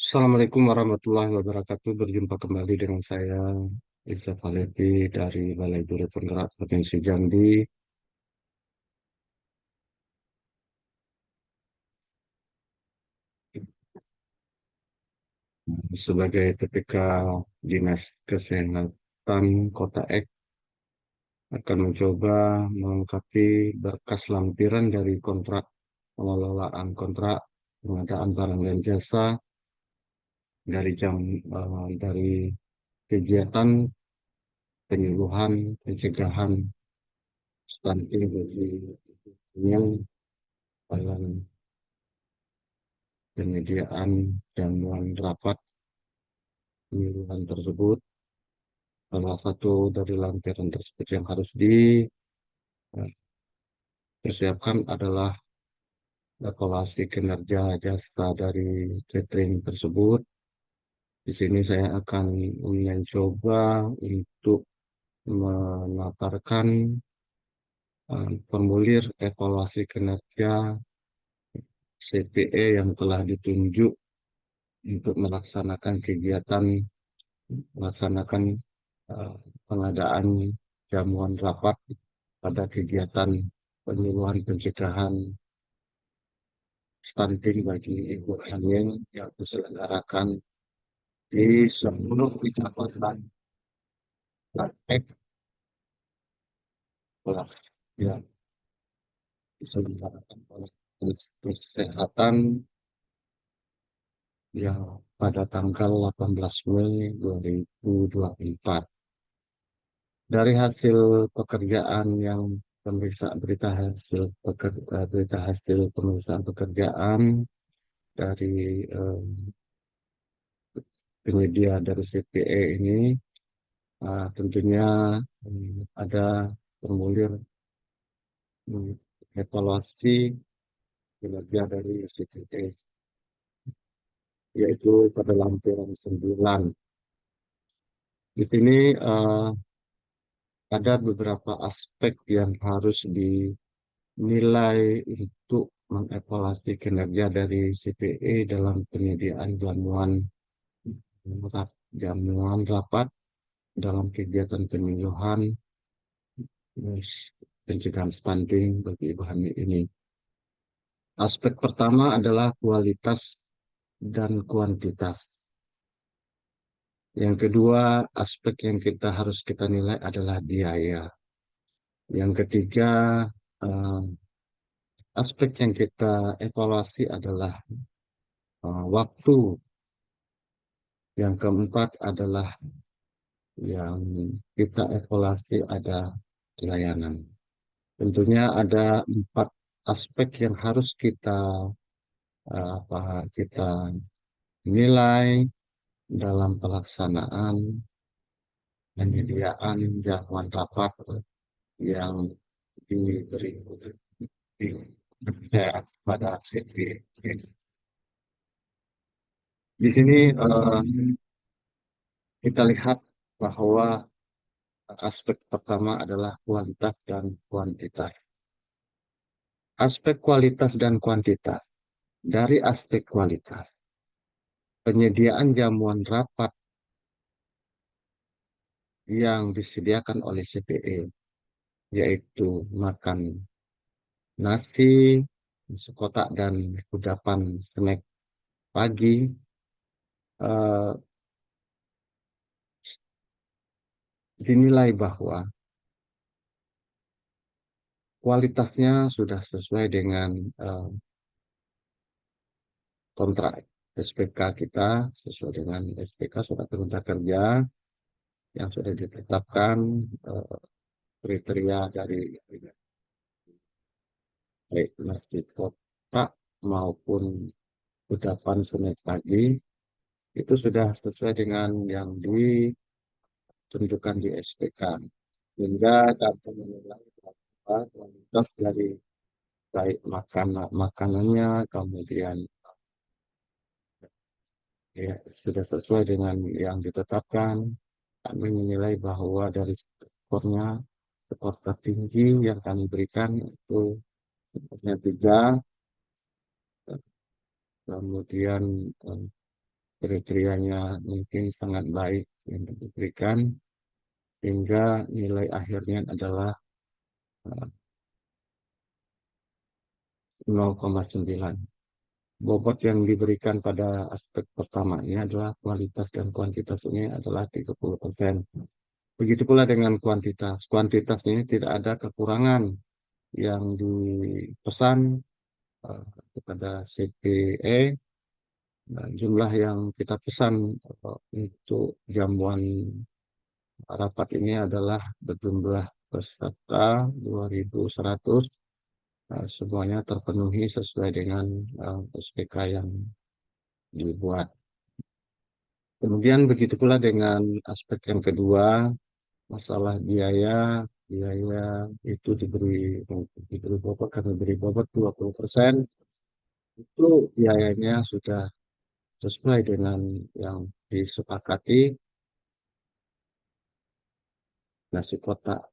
Assalamualaikum warahmatullahi wabarakatuh. Berjumpa kembali dengan saya, Iza Falevi dari Balai Guru Penggerak Provinsi Jambi. Sebagai ketika Dinas Kesehatan Kota Ek akan mencoba melengkapi berkas lampiran dari kontrak pengelolaan kontrak pengadaan barang dan jasa dari kegiatan penyuluhan pencegahan stunting bagi yang dalam penyediaan jamuan rapat penyuluhan tersebut. Salah satu dari lampiran tersebut yang harus dipersiapkan adalah evaluasi kinerja jasa dari catering tersebut. Di sini saya akan mencoba untuk memaparkan formulir evaluasi kinerja CPE yang telah ditunjuk untuk melaksanakan eh, pengadaan jamuan rapat pada kegiatan penyuluhan pencegahan stunting bagi ibu hamil yang diselenggarakan di 10 kecamatan praktek kelas yang diselenggarakan oleh Dinas Kesehatan yang pada tanggal 18 Mei 2024. Dari hasil pekerjaan yang berita hasil pemeriksaan pekerjaan dari penyedia dari CPE ini, tentunya ada formulir mm, evaluasi kinerja dari CPE, yaitu pada lampiran 9. Di sini ada beberapa aspek yang harus dinilai untuk mengevaluasi kinerja dari CPE dalam penyediaan jamuan rapat dalam kegiatan penyuluhan terus pencegahan stunting bagi ibu hamil ini. Aspek pertama adalah kualitas dan kuantitas. Yang kedua, aspek yang kita nilai adalah biaya. Yang ketiga, eh, aspek yang kita evaluasi adalah waktu. Yang keempat adalah yang kita evaluasi ada layanan. Tentunya ada 4 aspek yang harus kita nilai dalam pelaksanaan penyediaan jadwal rapat yang diberi pada CV. Di sini kita lihat bahwa aspek pertama adalah kualitas dan kuantitas. Aspek kualitas dan kuantitas. Dari aspek kualitas, penyediaan jamuan rapat yang disediakan oleh CPE, yaitu makan nasi, sekotak, dan kudapan snack pagi, eh, dinilai bahwa kualitasnya sudah sesuai dengan kontrak SPK kita, sesuai dengan SPK Surat Perintah Kerja yang sudah ditetapkan, eh, kriteria dari baik nasi kotak maupun kudapan snack pagi itu sudah sesuai dengan yang ditentukan di SPK. Hingga dapat menilai berapa kualitas dari baik makanannya, kemudian ya, sudah sesuai dengan yang ditetapkan. Kami menilai bahwa dari skornya, skor tertinggi yang kami berikan itu skornya 3, kemudian kriterianya mungkin sangat baik yang diberikan, hingga nilai akhirnya adalah eh, 0,9. Bobot yang diberikan pada aspek pertama ini adalah kualitas, dan kuantitas ini adalah 30%. Begitu pula dengan kuantitas. Kuantitas ini tidak ada kekurangan yang dipesan eh, kepada CPE. Nah, jumlah yang kita pesan untuk jamuan rapat ini adalah berjumlah peserta 2.100. Semuanya terpenuhi sesuai dengan SPK yang dibuat. Kemudian begitu pula dengan aspek yang kedua, masalah biaya. Biaya itu diberi bobot, kami beri bobot 20%. Itu biayanya sudah sesuai dengan yang disepakati. Nasi kotak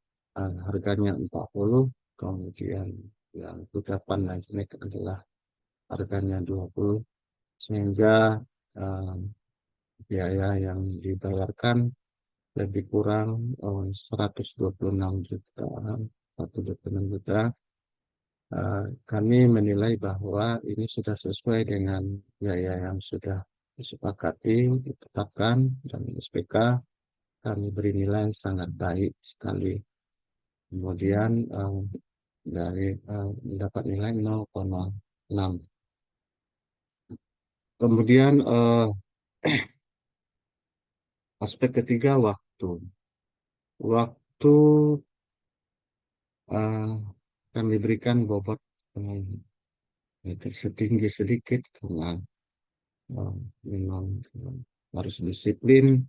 harganya 40, kemudian yang kudapan dan snack adalah harganya 20, sehingga eh, biaya yang dibayarkan lebih kurang 126 juta. 126 juta. Kami menilai bahwa ini sudah sesuai dengan biaya yang sudah disepakati, ditetapkan, dan SPK. Kami beri nilai sangat baik sekali. Kemudian dari mendapat nilai 0,6. Kemudian aspek ketiga, waktu. Waktu eh, kami berikan bobot setinggi sedikit, karena memang harus disiplin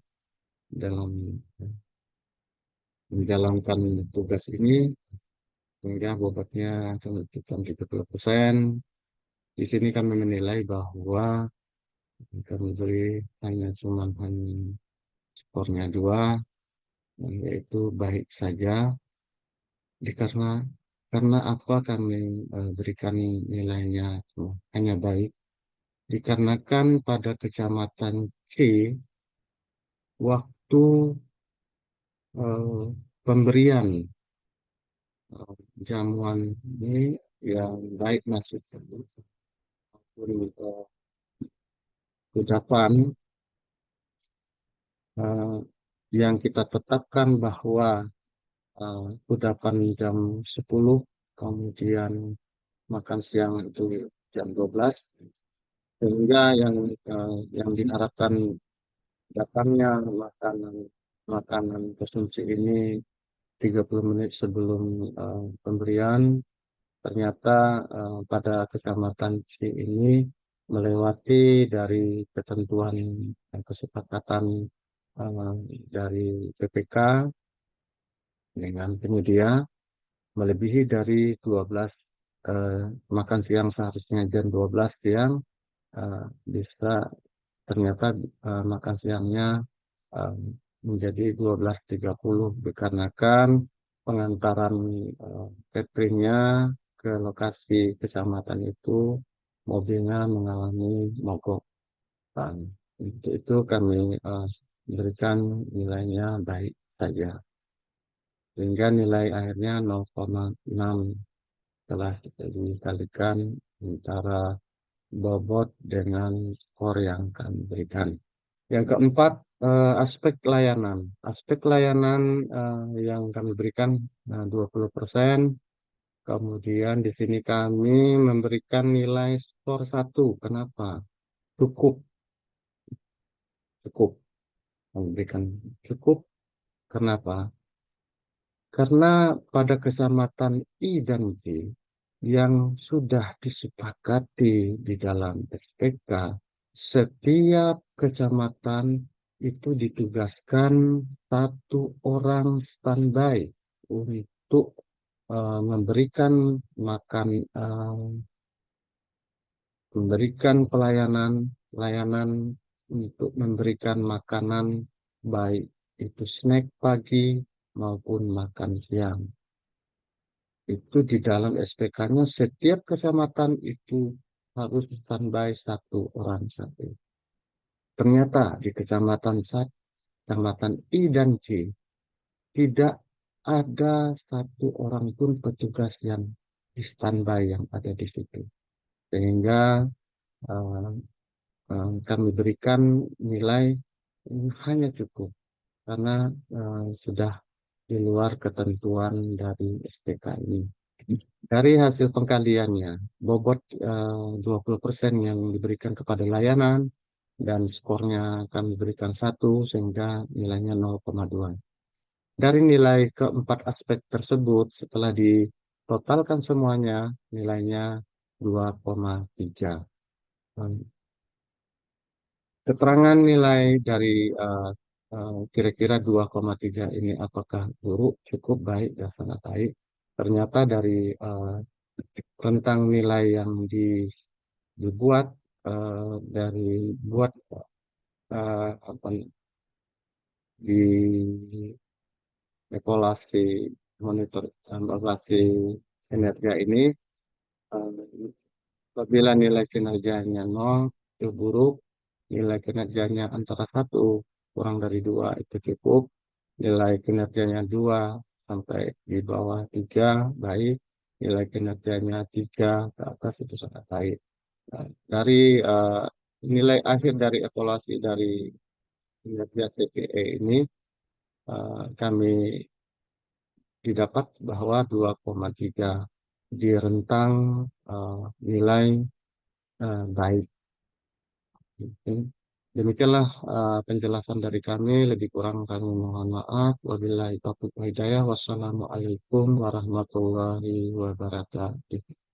dalam menjalankan tugas ini, sehingga bobotnya menentukan 30%. Di sini kami menilai bahwa kami beri hanya skornya 2, yaitu baik saja. Karena apa kami berikan nilainya hanya baik? Dikarenakan pada kecamatan C, waktu pemberian jamuan ini yang baik masuk maupun ucapan eh, yang kita tetapkan bahwa udapan jam 10, kemudian makan siang itu jam 12, sehingga yang diharapkan datangnya makanan makanan konsumsi ini 30 menit sebelum pemberian. Ternyata pada kecamatan C ini melewati dari ketentuan dan kesepakatan eh, dari PPK dengan penyedia, melebihi dari 12. eh, Makan siang seharusnya jam 12 siang, eh, bisa ternyata makan siangnya eh, menjadi 12.30, dikarenakan pengantaran cateringnya ke lokasi kecamatan itu mobilnya mengalami mogok. Dan untuk itu kami berikan nilainya baik saja, sehingga nilai akhirnya 0,6 telah dikalikan antara bobot dengan skor yang kami berikan. Yang keempat, aspek layanan. Aspek layanan yang kami berikan 20%. Kemudian di sini kami memberikan nilai skor 1. Kenapa? Cukup, cukup. Memberikan cukup. Kenapa? Karena pada kecamatan I dan J yang sudah disepakati di dalam SPK, setiap kecamatan itu ditugaskan satu orang standby untuk memberikan makan, memberikan layanan untuk memberikan makanan, baik itu snack pagi maupun makan siang. Itu di dalam SPK-nya setiap kecamatan itu harus standby satu orang saja. Ternyata di Kecamatan I dan J tidak ada satu orang pun petugas yang di standby yang ada di situ. Sehingga eh, kami berikan nilai hanya cukup karena sudah di luar ketentuan dari SPK ini. Dari hasil pengkaliannya, bobot 20% yang diberikan kepada layanan dan skornya kami berikan 1 sehingga nilainya 0,2. Dari nilai keempat aspek tersebut setelah ditotalkan semuanya nilainya 2,3. Keterangan nilai dari kira-kira 2,3 ini apakah buruk, cukup baik, dan sangat baik. Ternyata dari rentang nilai yang dibuat dari buat apa di evaluasi monitor evaluasi kinerja ini, eh, apabila nilai kinerjanya 0 itu buruk, nilai kinerjanya antara 1 kurang dari 2 itu cukup, nilai kinerjanya 2 sampai di bawah 3 baik, nilai kinerjanya 3 ke atas itu sangat baik. Nah, dari eh, nilai akhir dari evaluasi dari kinerja CPE ini, kami didapat bahwa 2,3 di rentang nilai baik. Demikianlah penjelasan dari kami. Lebih kurang kami mohon maaf. Wabillahi taufiq wal hidayah. Wassalamualaikum warahmatullahi wabarakatuh.